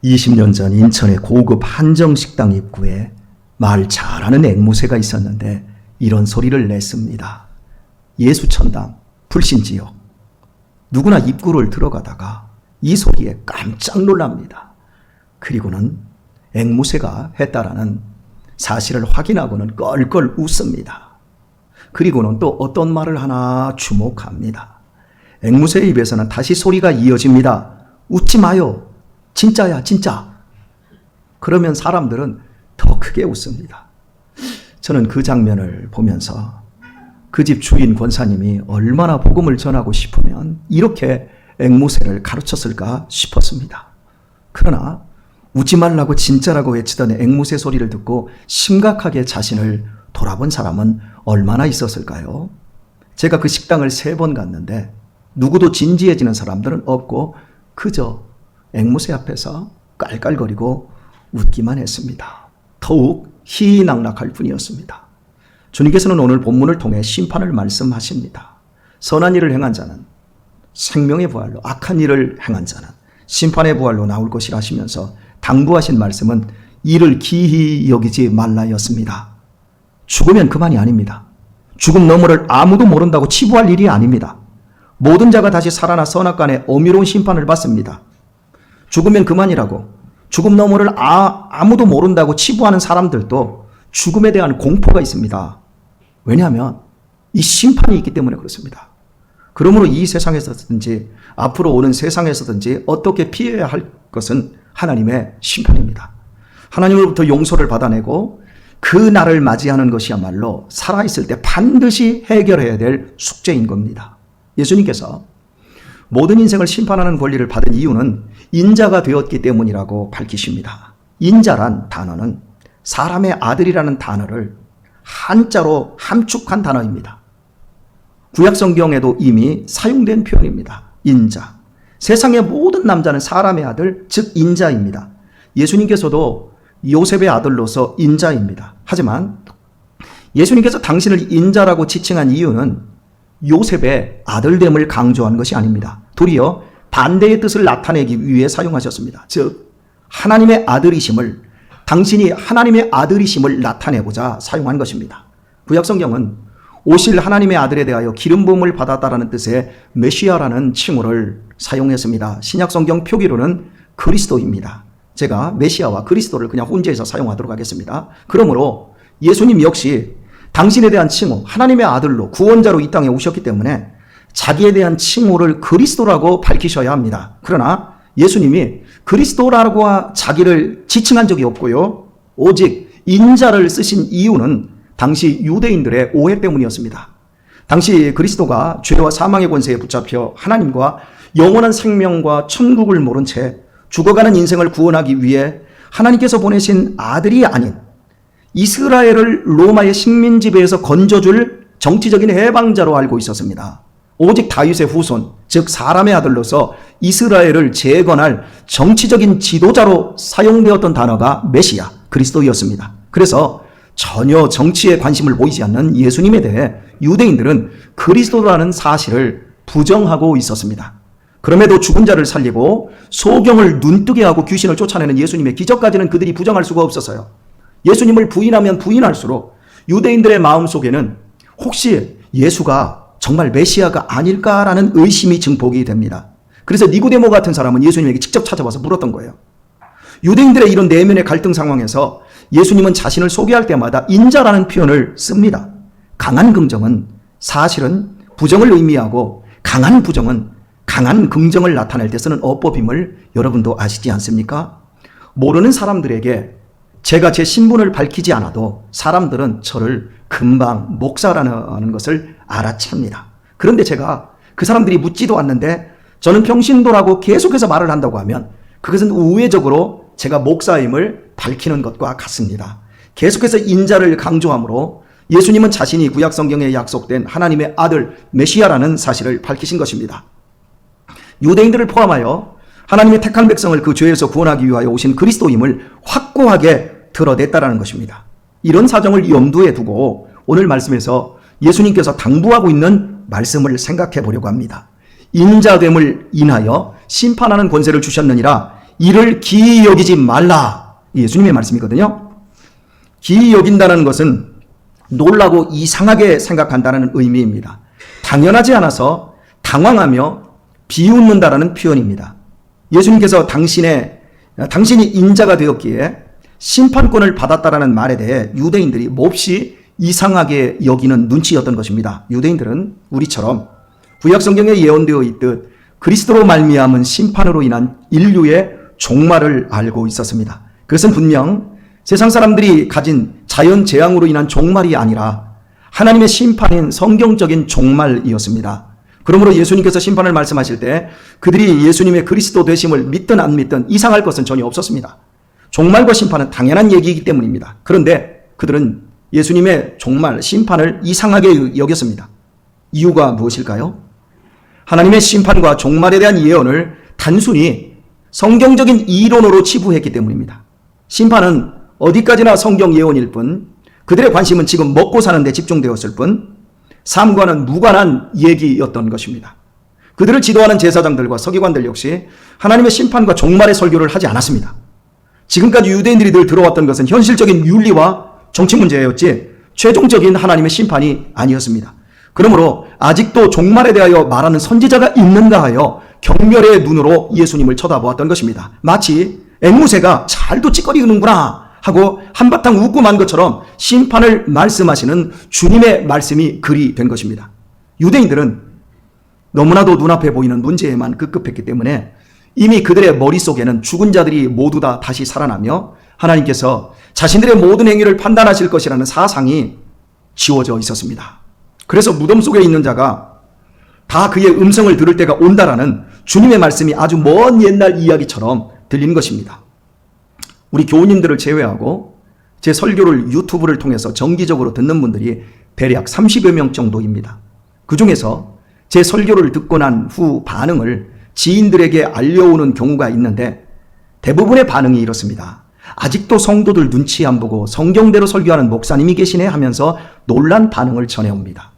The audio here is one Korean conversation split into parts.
20년 전 인천의 고급 한정식당 입구에 말 잘하는 앵무새가 있었는데 이런 소리를 냈습니다. 예수천당, 불신지역. 누구나 입구를 들어가다가 이 소리에 깜짝 놀랍니다. 그리고는 앵무새가 했다라는 사실을 확인하고는 껄껄 웃습니다. 그리고는 또 어떤 말을 하나 주목합니다. 앵무새의 입에서는 다시 소리가 이어집니다. 웃지 마요. 진짜야, 진짜. 그러면 사람들은 더 크게 웃습니다. 저는 그 장면을 보면서 그 집 주인 권사님이 얼마나 복음을 전하고 싶으면 이렇게 앵무새를 가르쳤을까 싶었습니다. 그러나 웃지 말라고 진짜라고 외치던 앵무새 소리를 듣고 심각하게 자신을 돌아본 사람은 얼마나 있었을까요? 제가 그 식당을 3번 갔는데 누구도 진지해지는 사람들은 없고 그저 앵무새 앞에서 깔깔거리고 웃기만 했습니다. 더욱 희희낙낙할 뿐이었습니다. 주님께서는 오늘 본문을 통해 심판을 말씀하십니다. 선한 일을 행한 자는 생명의 부활로, 악한 일을 행한 자는 심판의 부활로 나올 것이라 하시면서 당부하신 말씀은 이를 기히 여기지 말라였습니다. 죽으면 그만이 아닙니다. 죽음 너머를 아무도 모른다고 치부할 일이 아닙니다. 모든 자가 다시 살아나 선악간에 엄유로운 심판을 받습니다. 죽으면 그만이라고 죽음 너머를 아무도 모른다고 치부하는 사람들도 죽음에 대한 공포가 있습니다. 왜냐하면 이 심판이 있기 때문에 그렇습니다. 그러므로 이 세상에서든지 앞으로 오는 세상에서든지 어떻게 피해야 할 것은 하나님의 심판입니다. 하나님으로부터 용서를 받아내고 그 날을 맞이하는 것이야말로 살아있을 때 반드시 해결해야 될 숙제인 겁니다. 예수님께서 모든 인생을 심판하는 권리를 받은 이유는 인자가 되었기 때문이라고 밝히십니다. 인자란 단어는 사람의 아들이라는 단어를 한자로 함축한 단어입니다. 구약성경에도 이미 사용된 표현입니다. 인자. 세상의 모든 남자는 사람의 아들, 즉 인자입니다. 예수님께서도 요셉의 아들로서 인자입니다. 하지만 예수님께서 당신을 인자라고 지칭한 이유는 요셉의 아들됨을 강조한 것이 아닙니다. 도리어 반대의 뜻을 나타내기 위해 사용하셨습니다. 즉 하나님의 아들이심을, 당신이 하나님의 아들이심을 나타내고자 사용한 것입니다. 구약성경은 오실 하나님의 아들에 대하여 기름 부음을 받았다라는 뜻의 메시아라는 칭호를 사용했습니다. 신약성경 표기로는 그리스도입니다. 제가 메시아와 그리스도를 그냥 혼재해서 사용하도록 하겠습니다. 그러므로 예수님 역시 당신에 대한 칭호, 하나님의 아들로 구원자로 이 땅에 오셨기 때문에 자기에 대한 칭호를 그리스도라고 밝히셔야 합니다. 그러나 예수님이 그리스도라고 자기를 지칭한 적이 없고요. 오직 인자를 쓰신 이유는 당시 유대인들의 오해 때문이었습니다. 당시 그리스도가 죄와 사망의 권세에 붙잡혀 하나님과 영원한 생명과 천국을 모른 채 죽어가는 인생을 구원하기 위해 하나님께서 보내신 아들이 아닌 이스라엘을 로마의 식민 지배에서 건져줄 정치적인 해방자로 알고 있었습니다. 오직 다윗의 후손, 즉 사람의 아들로서 이스라엘을 재건할 정치적인 지도자로 사용되었던 단어가 메시아, 그리스도였습니다. 그래서 전혀 정치에 관심을 보이지 않는 예수님에 대해 유대인들은 그리스도라는 사실을 부정하고 있었습니다. 그럼에도 죽은 자를 살리고 소경을 눈뜨게 하고 귀신을 쫓아내는 예수님의 기적까지는 그들이 부정할 수가 없었어요. 예수님을 부인하면 부인할수록 유대인들의 마음속에는 혹시 예수가 정말 메시아가 아닐까라는 의심이 증폭이 됩니다. 그래서 니고데모 같은 사람은 예수님에게 직접 찾아와서 물었던 거예요. 유대인들의 이런 내면의 갈등 상황에서 예수님은 자신을 소개할 때마다 인자라는 표현을 씁니다. 강한 긍정은 사실은 부정을 의미하고 강한 부정은 강한 긍정을 나타낼 때 쓰는 어법임을 여러분도 아시지 않습니까? 모르는 사람들에게 제가 제 신분을 밝히지 않아도 사람들은 저를 금방 목사라는 것을 알아챕니다. 그런데 제가 그 사람들이 묻지도 않는데 저는 평신도라고 계속해서 말을 한다고 하면 그것은 우회적으로 제가 목사임을 밝히는 것과 같습니다. 계속해서 인자를 강조함으로 예수님은 자신이 구약성경에 약속된 하나님의 아들 메시아라는 사실을 밝히신 것입니다. 유대인들을 포함하여 하나님의 택한 백성을 그 죄에서 구원하기 위하여 오신 그리스도임을 확고하게 드러냈다라는 것입니다. 이런 사정을 염두에 두고 오늘 말씀에서 예수님께서 당부하고 있는 말씀을 생각해 보려고 합니다. 인자됨을 인하여 심판하는 권세를 주셨느니라 이를 기이 여기지 말라. 예수님의 말씀이거든요. 기이 여긴다는 것은 놀라고 이상하게 생각한다는 의미입니다. 당연하지 않아서 당황하며 비웃는다라는 표현입니다. 예수님께서 당신이 인자가 되었기에 심판권을 받았다라는 말에 대해 유대인들이 몹시 이상하게 여기는 눈치였던 것입니다. 유대인들은 우리처럼 구약성경에 예언되어 있듯 그리스도로 말미암은 심판으로 인한 인류의 종말을 알고 있었습니다. 그것은 분명 세상 사람들이 가진 자연 재앙으로 인한 종말이 아니라 하나님의 심판인 성경적인 종말이었습니다. 그러므로 예수님께서 심판을 말씀하실 때 그들이 예수님의 그리스도 되심을 믿든 안 믿든 이상할 것은 전혀 없었습니다. 종말과 심판은 당연한 얘기이기 때문입니다. 그런데 그들은 예수님의 종말, 심판을 이상하게 여겼습니다. 이유가 무엇일까요? 하나님의 심판과 종말에 대한 예언을 단순히 성경적인 이론으로 치부했기 때문입니다. 심판은 어디까지나 성경 예언일 뿐, 그들의 관심은 지금 먹고 사는 데 집중되었을 뿐, 삶과는 무관한 얘기였던 것입니다. 그들을 지도하는 제사장들과 서기관들 역시 하나님의 심판과 종말의 설교를 하지 않았습니다. 지금까지 유대인들이 늘 들어왔던 것은 현실적인 윤리와 정치 문제였지 최종적인 하나님의 심판이 아니었습니다. 그러므로 아직도 종말에 대하여 말하는 선지자가 있는가 하여 경멸의 눈으로 예수님을 쳐다보았던 것입니다. 마치 앵무새가 잘도 찌꺼리는구나 하고 한바탕 웃고 만 것처럼 심판을 말씀하시는 주님의 말씀이 글이 된 것입니다. 유대인들은 너무나도 눈앞에 보이는 문제에만 급급했기 때문에 이미 그들의 머릿속에는 죽은 자들이 모두 다 다시 살아나며 하나님께서 자신들의 모든 행위를 판단하실 것이라는 사상이 지워져 있었습니다. 그래서 무덤 속에 있는 자가 다 그의 음성을 들을 때가 온다라는 주님의 말씀이 아주 먼 옛날 이야기처럼 들리는 것입니다. 우리 교우님들을 제외하고 제 설교를 유튜브를 통해서 정기적으로 듣는 분들이 대략 30여 명 정도입니다. 그 중에서 제 설교를 듣고 난 후 반응을 지인들에게 알려오는 경우가 있는데 대부분의 반응이 이렇습니다. 아직도 성도들 눈치 안 보고 성경대로 설교하는 목사님이 계시네 하면서 놀란 반응을 전해옵니다.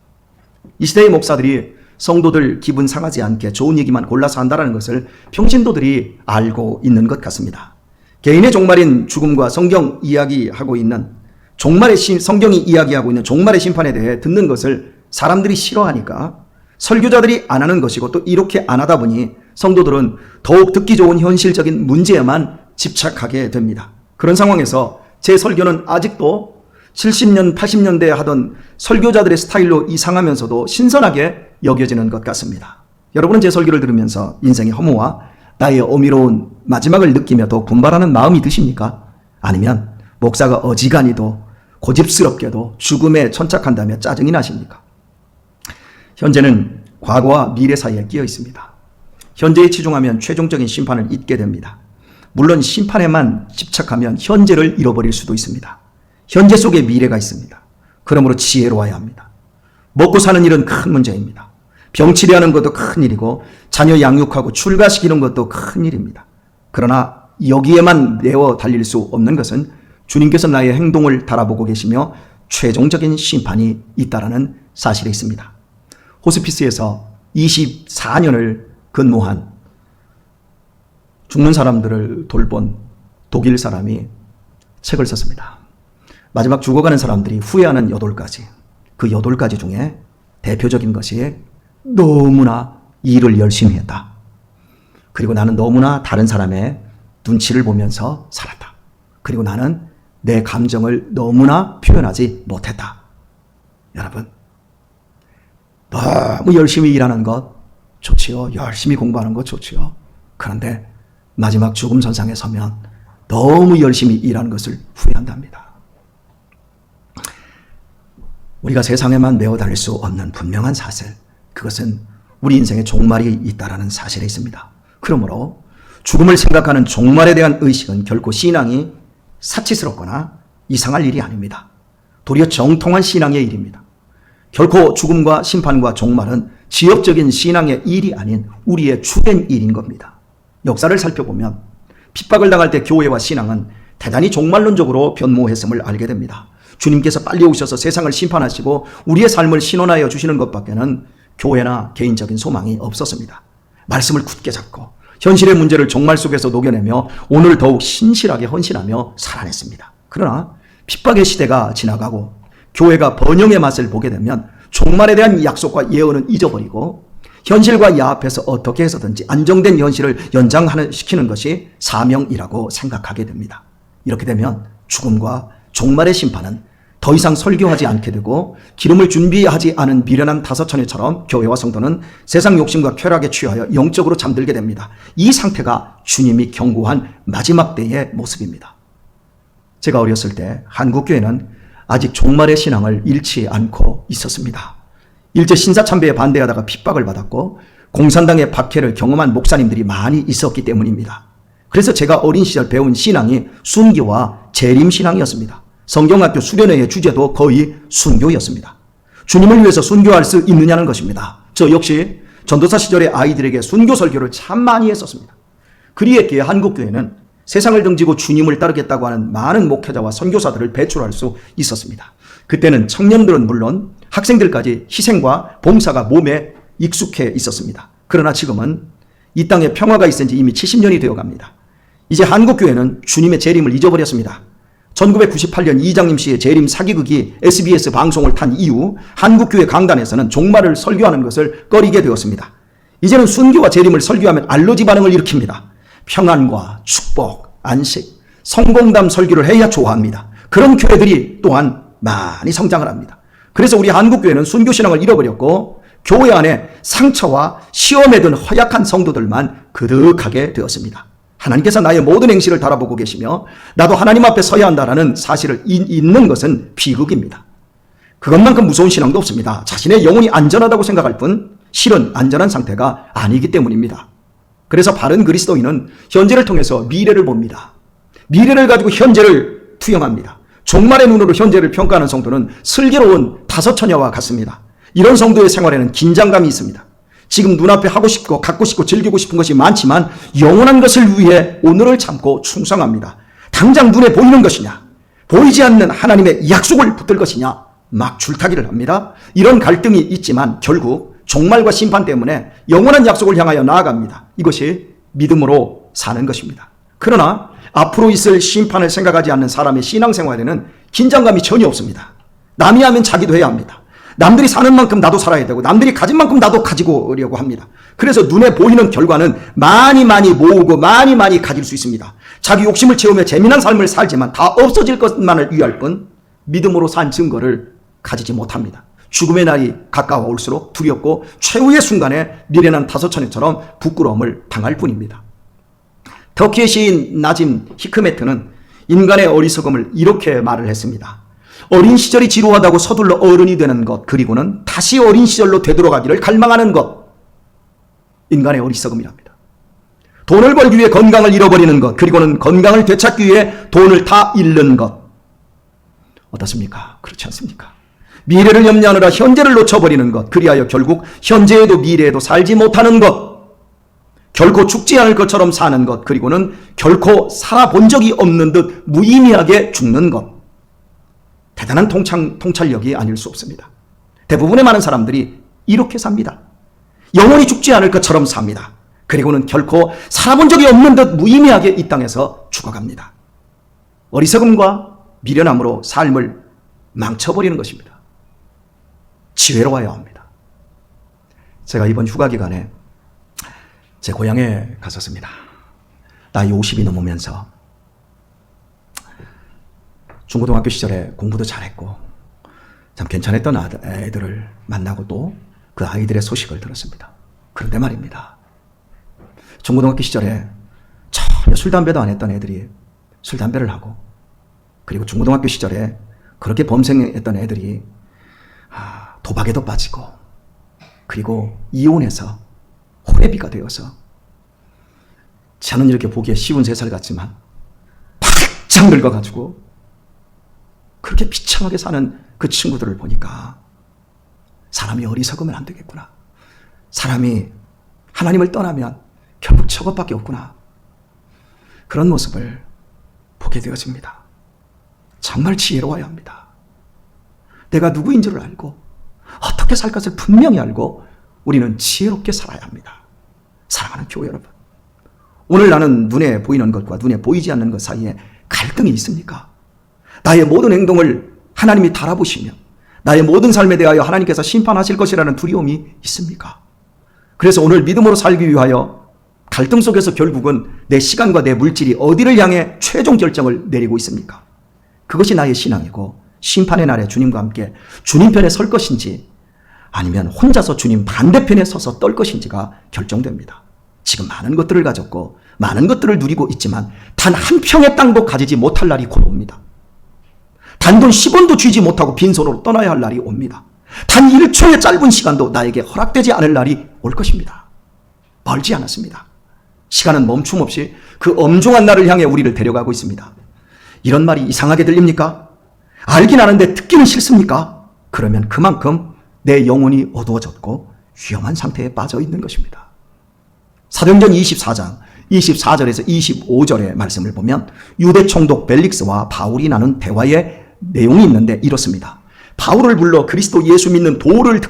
이 시대의 목사들이 성도들 기분 상하지 않게 좋은 얘기만 골라서 한다는 것을 평신도들이 알고 있는 것 같습니다. 개인의 종말인 죽음과 성경 이야기하고 있는 성경이 이야기하고 있는 종말의 심판에 대해 듣는 것을 사람들이 싫어하니까 설교자들이 안 하는 것이고 또 이렇게 안 하다 보니 성도들은 더욱 듣기 좋은 현실적인 문제에만 집착하게 됩니다. 그런 상황에서 제 설교는 아직도 70년, 80년대에 하던 설교자들의 스타일로 이상하면서도 신선하게 여겨지는 것 같습니다. 여러분은 제 설교를 들으면서 인생의 허무와 나의 어미로운 마지막을 느끼며 더 분발하는 마음이 드십니까? 아니면 목사가 어지간히도 고집스럽게도 죽음에 천착한다며 짜증이 나십니까? 현재는 과거와 미래 사이에 끼어 있습니다. 현재에 치중하면 최종적인 심판을 잊게 됩니다. 물론 심판에만 집착하면 현재를 잃어버릴 수도 있습니다. 현재 속에 미래가 있습니다. 그러므로 지혜로워야 합니다. 먹고 사는 일은 큰 문제입니다. 병치레하는 것도 큰 일이고 자녀 양육하고 출가시키는 것도 큰 일입니다. 그러나 여기에만 내어 달릴 수 없는 것은 주님께서 나의 행동을 달아보고 계시며 최종적인 심판이 있다라는 사실이 있습니다. 호스피스에서 24년을 근무한 죽는 사람들을 돌본 독일 사람이 책을 썼습니다. 마지막 죽어가는 사람들이 후회하는 8가지. 그 8가지 중에 대표적인 것이 너무나 일을 열심히 했다. 그리고 나는 너무나 다른 사람의 눈치를 보면서 살았다. 그리고 나는 내 감정을 너무나 표현하지 못했다. 여러분, 너무 열심히 일하는 것 좋지요. 열심히 공부하는 것 좋지요. 그런데 마지막 죽음 선상에 서면 너무 열심히 일하는 것을 후회한답니다. 우리가 세상에만 매어 달릴 수 없는 분명한 사실, 그것은 우리 인생의 종말이 있다라는 사실에 있습니다. 그러므로 죽음을 생각하는 종말에 대한 의식은 결코 신앙이 사치스럽거나 이상할 일이 아닙니다. 도리어 정통한 신앙의 일입니다. 결코 죽음과 심판과 종말은 지역적인 신앙의 일이 아닌 우리의 주된 일인 겁니다. 역사를 살펴보면 핍박을 당할 때 교회와 신앙은 대단히 종말론적으로 변모했음을 알게 됩니다. 주님께서 빨리 오셔서 세상을 심판하시고 우리의 삶을 신원하여 주시는 것밖에는 교회나 개인적인 소망이 없었습니다. 말씀을 굳게 잡고 현실의 문제를 종말 속에서 녹여내며 오늘 더욱 신실하게 헌신하며 살아냈습니다. 그러나 핍박의 시대가 지나가고 교회가 번영의 맛을 보게 되면 종말에 대한 약속과 예언은 잊어버리고 현실과 야합해서 어떻게 해서든지 안정된 현실을 연장시키는 것이 사명이라고 생각하게 됩니다. 이렇게 되면 죽음과 종말의 심판은 더 이상 설교하지 않게 되고 기름을 준비하지 않은 미련한 다섯처녀처럼 교회와 성도는 세상 욕심과 쾌락에 취하여 영적으로 잠들게 됩니다. 이 상태가 주님이 경고한 마지막 때의 모습입니다. 제가 어렸을 때 한국교회는 아직 종말의 신앙을 잃지 않고 있었습니다. 일제 신사참배에 반대하다가 핍박을 받았고 공산당의 박해를 경험한 목사님들이 많이 있었기 때문입니다. 그래서 제가 어린 시절 배운 신앙이 순교와 재림신앙이었습니다. 성경학교 수련회의 주제도 거의 순교였습니다. 주님을 위해서 순교할 수 있느냐는 것입니다. 저 역시 전도사 시절의 아이들에게 순교 설교를 참 많이 했었습니다. 그리했기에 한국교회는 세상을 등지고 주님을 따르겠다고 하는 많은 목회자와 선교사들을 배출할 수 있었습니다. 그때는 청년들은 물론 학생들까지 희생과 봉사가 몸에 익숙해 있었습니다. 그러나 지금은 이 땅에 평화가 있은 지 이미 70년이 되어갑니다. 이제 한국교회는 주님의 재림을 잊어버렸습니다. 1998년 이장림 씨의 재림 사기극이 SBS 방송을 탄 이후 한국교회 강단에서는 종말을 설교하는 것을 꺼리게 되었습니다. 이제는 순교와 재림을 설교하면 알러지 반응을 일으킵니다. 평안과 축복, 안식, 성공담 설교를 해야 좋아합니다. 그런 교회들이 또한 많이 성장을 합니다. 그래서 우리 한국교회는 순교신앙을 잃어버렸고 교회 안에 상처와 시험에 든 허약한 성도들만 그득하게 되었습니다. 하나님께서 나의 모든 행실을 달아보고 계시며 나도 하나님 앞에 서야 한다는 사실을 잊는 것은 비극입니다. 그것만큼 무서운 신앙도 없습니다. 자신의 영혼이 안전하다고 생각할 뿐 실은 안전한 상태가 아니기 때문입니다. 그래서 바른 그리스도인은 현재를 통해서 미래를 봅니다. 미래를 가지고 현재를 투영합니다. 종말의 눈으로 현재를 평가하는 성도는 슬기로운 다섯처녀와 같습니다. 이런 성도의 생활에는 긴장감이 있습니다. 지금 눈앞에 하고 싶고 갖고 싶고 즐기고 싶은 것이 많지만 영원한 것을 위해 오늘을 참고 충성합니다. 당장 눈에 보이는 것이냐, 보이지 않는 하나님의 약속을 붙들 것이냐 막 줄타기를 합니다. 이런 갈등이 있지만 결국 종말과 심판 때문에 영원한 약속을 향하여 나아갑니다. 이것이 믿음으로 사는 것입니다. 그러나 앞으로 있을 심판을 생각하지 않는 사람의 신앙생활에는 긴장감이 전혀 없습니다. 남이 하면 자기도 해야 합니다. 남들이 사는 만큼 나도 살아야 되고 남들이 가진 만큼 나도 가지고 오려고 합니다. 그래서 눈에 보이는 결과는 많이 모으고 많이 가질 수 있습니다. 자기 욕심을 채우며 재미난 삶을 살지만 다 없어질 것만을 위할 뿐 믿음으로 산 증거를 가지지 못합니다. 죽음의 날이 가까워올수록 두렵고 최후의 순간에 미련한 다섯처녀처럼 부끄러움을 당할 뿐입니다. 터키의 시인 나짐 히크메트는 인간의 어리석음을 이렇게 말을 했습니다. 어린 시절이 지루하다고 서둘러 어른이 되는 것, 그리고는 다시 어린 시절로 되돌아가기를 갈망하는 것. 인간의 어리석음이랍니다. 돈을 벌기 위해 건강을 잃어버리는 것, 그리고는 건강을 되찾기 위해 돈을 다 잃는 것. 어떻습니까? 그렇지 않습니까? 미래를 염려하느라 현재를 놓쳐버리는 것, 그리하여 결국 현재에도 미래에도 살지 못하는 것. 결코 죽지 않을 것처럼 사는 것, 그리고는 결코 살아본 적이 없는 듯 무의미하게 죽는 것. 대단한 통찰력이 아닐 수 없습니다. 대부분의 많은 사람들이 이렇게 삽니다. 영원히 죽지 않을 것처럼 삽니다. 그리고는 결코 살아본 적이 없는 듯 무의미하게 이 땅에서 죽어갑니다. 어리석음과 미련함으로 삶을 망쳐버리는 것입니다. 지혜로워야 합니다. 제가 이번 휴가 기간에 제 고향에 갔었습니다. 나이 50이 넘으면서 중고등학교 시절에 공부도 잘했고 참 괜찮았던 애들을 만나고 또 그 아이들의 소식을 들었습니다. 그런데 말입니다. 중고등학교 시절에 전혀 술, 담배도 안 했던 애들이 술, 담배를 하고, 그리고 중고등학교 시절에 그렇게 범생했던 애들이 도박에도 빠지고, 그리고 이혼해서 호래비가 되어서, 저는 이렇게 보기에 쉬운 3살 같지만 바짝 늙어가지고 그렇게 비참하게 사는 그 친구들을 보니까 사람이 어리석으면 안 되겠구나. 사람이 하나님을 떠나면 결국 저것밖에 없구나. 그런 모습을 보게 되어집니다. 정말 지혜로워야 합니다. 내가 누구인 줄을 알고 어떻게 살 것을 분명히 알고 우리는 지혜롭게 살아야 합니다. 사랑하는 교회 여러분, 오늘 나는 눈에 보이는 것과 눈에 보이지 않는 것 사이에 갈등이 있습니까? 나의 모든 행동을 하나님이 달아보시며 나의 모든 삶에 대하여 하나님께서 심판하실 것이라는 두려움이 있습니까? 그래서 오늘 믿음으로 살기 위하여 갈등 속에서 결국은 내 시간과 내 물질이 어디를 향해 최종 결정을 내리고 있습니까? 그것이 나의 신앙이고 심판의 날에 주님과 함께 주님 편에 설 것인지 아니면 혼자서 주님 반대편에 서서 떨 것인지가 결정됩니다. 지금 많은 것들을 가졌고 많은 것들을 누리고 있지만 단 한 평의 땅도 가지지 못할 날이 곧 옵니다. 단돈 10원도 쥐지 못하고 빈손으로 떠나야 할 날이 옵니다. 단 1초의 짧은 시간도 나에게 허락되지 않을 날이 올 것입니다. 멀지 않았습니다. 시간은 멈춤 없이 그 엄중한 날을 향해 우리를 데려가고 있습니다. 이런 말이 이상하게 들립니까? 알긴 아는데 듣기는 싫습니까? 그러면 그만큼 내 영혼이 어두워졌고 위험한 상태에 빠져 있는 것입니다. 사도행전 24장 24절에서 25절의 말씀을 보면 유대 총독 벨릭스와 바울이 나눈 대화의 내용이 있는데 이렇습니다. 바울을 불러 그리스도 예수 믿는 도를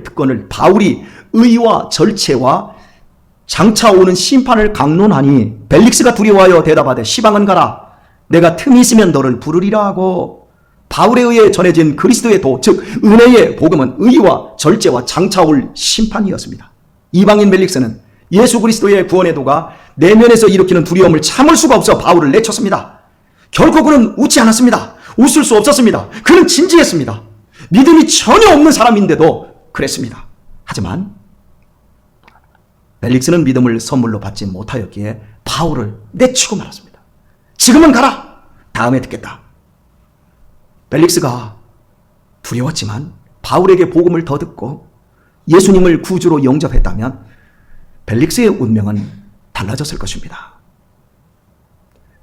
듣거늘 바울이 의와 절체와 장차 오는 심판을 강론하니 벨릭스가 두려워하여 대답하되 시방은 가라. 내가 틈이 있으면 너를 부르리라 하고 바울에 의해 전해진 그리스도의 도, 즉 은혜의 복음은 의와 절제와 장차 올 심판이었습니다. 이방인 벨릭스는 예수 그리스도의 구원의 도가 내면에서 일으키는 두려움을 참을 수가 없어 바울을 내쳤습니다. 결코 그는 웃지 않았습니다. 웃을 수 없었습니다. 그는 진지했습니다. 믿음이 전혀 없는 사람인데도 그랬습니다. 하지만 벨릭스는 믿음을 선물로 받지 못하였기에 바울을 내치고 말았습니다. 지금은 가라. 다음에 듣겠다. 벨릭스가 두려웠지만 바울에게 복음을 더 듣고 예수님을 구주로 영접했다면 벨릭스의 운명은 달라졌을 것입니다.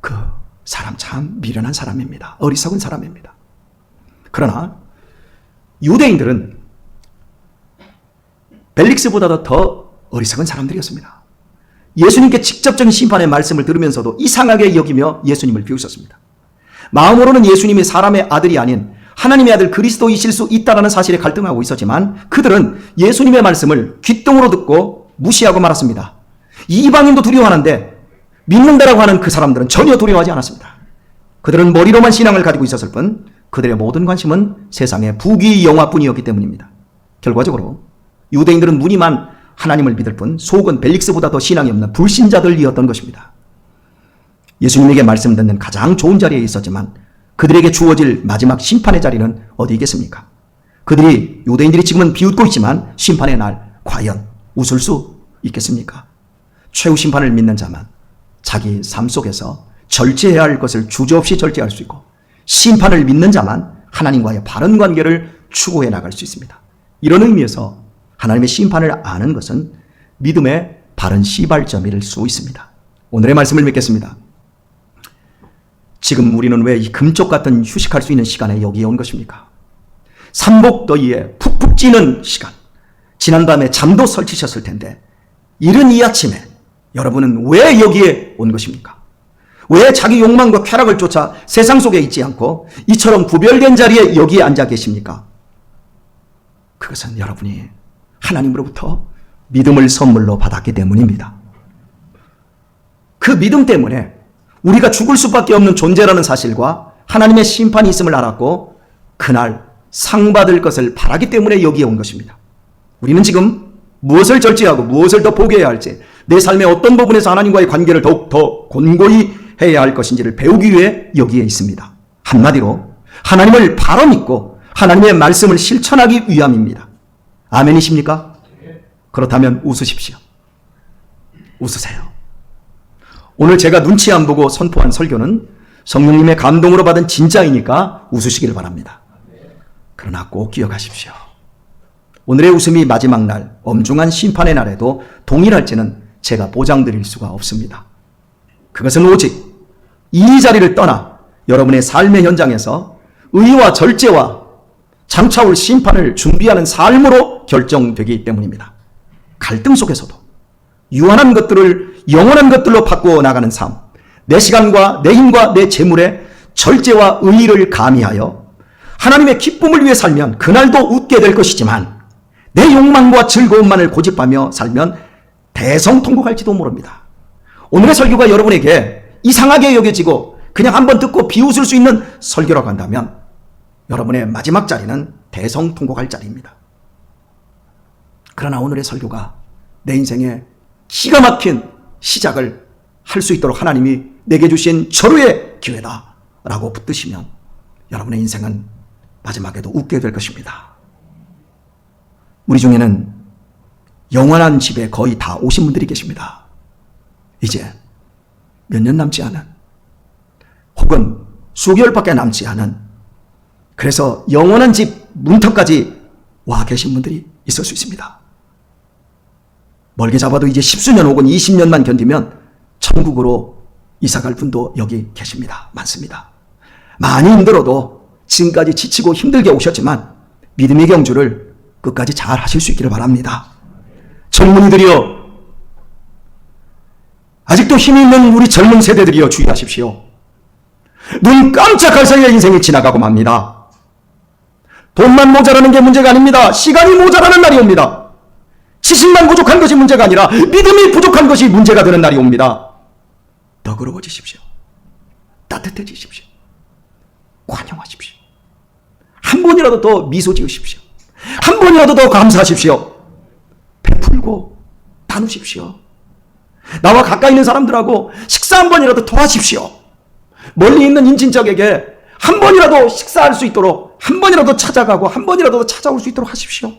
그 사람 참 미련한 사람입니다. 어리석은 사람입니다. 그러나 유대인들은 벨릭스보다도 더 어리석은 사람들이었습니다. 예수님께 직접적인 심판의 말씀을 들으면서도 이상하게 여기며 예수님을 비웃었습니다. 마음으로는 예수님이 사람의 아들이 아닌 하나님의 아들 그리스도이실 수 있다는 사실에 갈등하고 있었지만 그들은 예수님의 말씀을 귓등으로 듣고 무시하고 말았습니다. 이방인도 두려워하는데 믿는다라고 하는 그 사람들은 전혀 두려워하지 않았습니다. 그들은 머리로만 신앙을 가지고 있었을 뿐 그들의 모든 관심은 세상의 부귀영화뿐이었기 때문입니다. 결과적으로 유대인들은 무늬만 하나님을 믿을 뿐 속은 벨릭스보다 더 신앙이 없는 불신자들이었던 것입니다. 예수님에게 말씀 듣는 가장 좋은 자리에 있었지만 그들에게 주어질 마지막 심판의 자리는 어디 있겠습니까? 유대인들이 지금은 비웃고 있지만 심판의 날 과연 웃을 수 있겠습니까? 최후 심판을 믿는 자만 자기 삶 속에서 절제해야 할 것을 주저없이 절제할 수 있고 심판을 믿는 자만 하나님과의 바른 관계를 추구해 나갈 수 있습니다. 이런 의미에서 하나님의 심판을 아는 것은 믿음의 바른 시발점일 수 있습니다. 오늘의 말씀을 맺겠습니다. 지금 우리는 왜 이 금쪽 같은 휴식할 수 있는 시간에 여기에 온 것입니까? 삼복더위에 푹푹 찌는 시간, 지난밤에 잠도 설치셨을 텐데 이른 이 아침에 여러분은 왜 여기에 온 것입니까? 왜 자기 욕망과 쾌락을 쫓아 세상 속에 있지 않고 이처럼 구별된 자리에 여기에 앉아 계십니까? 그것은 여러분이 하나님으로부터 믿음을 선물로 받았기 때문입니다. 그 믿음 때문에 우리가 죽을 수밖에 없는 존재라는 사실과 하나님의 심판이 있음을 알았고 그날 상 받을 것을 바라기 때문에 여기에 온 것입니다. 우리는 지금 무엇을 절제하고 무엇을 더 포기해야 할지, 내 삶의 어떤 부분에서 하나님과의 관계를 더욱 더 곤고히 해야 할 것인지를 배우기 위해 여기에 있습니다. 한마디로 하나님을 바로 믿고 하나님의 말씀을 실천하기 위함입니다. 아멘이십니까? 그렇다면 웃으십시오. 웃으세요. 오늘 제가 눈치 안 보고 선포한 설교는 성령님의 감동으로 받은 진짜이니까 웃으시기를 바랍니다. 그러나 꼭 기억하십시오. 오늘의 웃음이 마지막 날, 엄중한 심판의 날에도 동일할지는 제가 보장드릴 수가 없습니다. 그것은 오직 이 자리를 떠나 여러분의 삶의 현장에서 의와 절제와 장차 올 심판을 준비하는 삶으로 결정되기 때문입니다. 갈등 속에서도 유한한 것들을 영원한 것들로 바꾸어 나가는 삶, 내 시간과 내 힘과 내 재물에 절제와 의의를 가미하여 하나님의 기쁨을 위해 살면 그날도 웃게 될 것이지만 내 욕망과 즐거움만을 고집하며 살면 대성통곡할지도 모릅니다. 오늘의 설교가 여러분에게 이상하게 여겨지고 그냥 한번 듣고 비웃을 수 있는 설교라고 한다면 여러분의 마지막 자리는 대성통곡할 자리입니다. 그러나 오늘의 설교가 내 인생의 기가 막힌 시작을 할 수 있도록 하나님이 내게 주신 절호의 기회다 라고 붙드시면 여러분의 인생은 마지막에도 웃게 될 것입니다. 우리 중에는 영원한 집에 거의 다 오신 분들이 계십니다. 이제 몇 년 남지 않은, 혹은 수개월밖에 남지 않은, 그래서 영원한 집 문턱까지 와 계신 분들이 있을 수 있습니다. 멀게 잡아도 이제 10수년 혹은 20년만 견디면 천국으로 이사갈 분도 여기 계십니다. 많습니다. 많이 힘들어도 지금까지 지치고 힘들게 오셨지만 믿음의 경주를 끝까지 잘 하실 수 있기를 바랍니다. 젊은이들이여, 아직도 힘이 있는 우리 젊은 세대들이여 주의하십시오. 눈 깜짝할 사이에 인생이 지나가고 맙니다. 돈만 모자라는 게 문제가 아닙니다. 시간이 모자라는 날이 옵니다. 지식만 부족한 것이 문제가 아니라 믿음이 부족한 것이 문제가 되는 날이 옵니다. 너그러워지십시오. 따뜻해지십시오. 관용하십시오. 한 번이라도 더 미소 지으십시오. 한 번이라도 더 감사하십시오. 베풀고 나누십시오. 나와 가까이 있는 사람들하고 식사 한 번이라도 더 하십시오. 멀리 있는 인친척에게 한 번이라도 식사할 수 있도록, 한 번이라도 찾아가고 한 번이라도 찾아올 수 있도록 하십시오.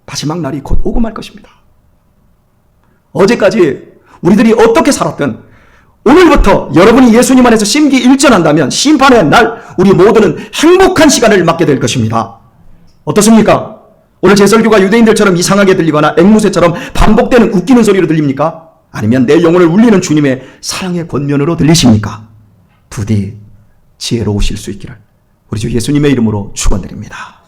마지막 날이 곧 오고 말 것입니다. 어제까지 우리들이 어떻게 살았든 오늘부터 여러분이 예수님 안에서 심기일전한다면 심판의 날 우리 모두는 행복한 시간을 맞게 될 것입니다. 어떻습니까? 오늘 제 설교가 유대인들처럼 이상하게 들리거나 앵무새처럼 반복되는 웃기는 소리로 들립니까? 아니면 내 영혼을 울리는 주님의 사랑의 권면으로 들리십니까? 부디 지혜로우실 수 있기를 우리 주 예수님의 이름으로 축원드립니다.